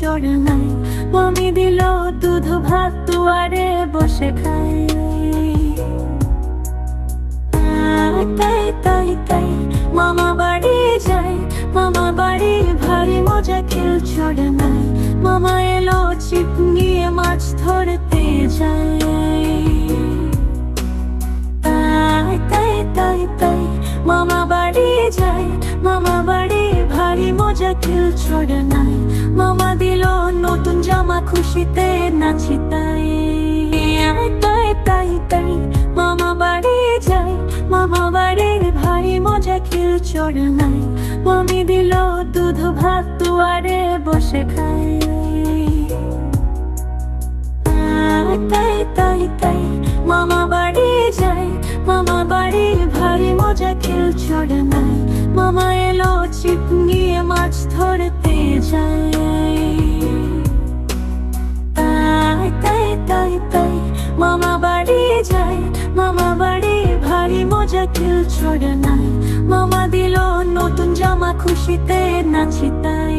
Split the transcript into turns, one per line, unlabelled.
চোর নাই। মামি দিল দুধ ভাত দুয়ারে বসে খাই। তাই তাই তাই মামা বাড়ি যাই, মামা বাড়ি ভারী মজা কেউ চোর নাই। মামা এলো ছিপ নিয়ে মাছ ধরতে যায়। তাই তাই তাই তাই মামা বাড়ি যাই, মামা বাড়ি ভারী মজা কেউ চোর নাই। মামা দিল নতুন জামা খুশিতে নাচি তাই। তাই তাই তাই মামা বাড়ি যাই, মামা বাড়ির ভারী মজা কেউ চোর নাই। মামি দিল দুধ ভাত দুয়ারে বসে খাই। তাই তাই তাই মামা বাড়ি যাই, মামা বাড়ি ভারী মজা কেউ চোর নাই। মামা এলো ছিপ নিয়ে মাছ ধরতে যায়। তাই তাই তাই তাই মামা বাড়ি যাই, মামা বাড়ি ভারী মজা কেউ চোর নাই। মামা দিল নতুন জামা খুশিতে নাচি তাই।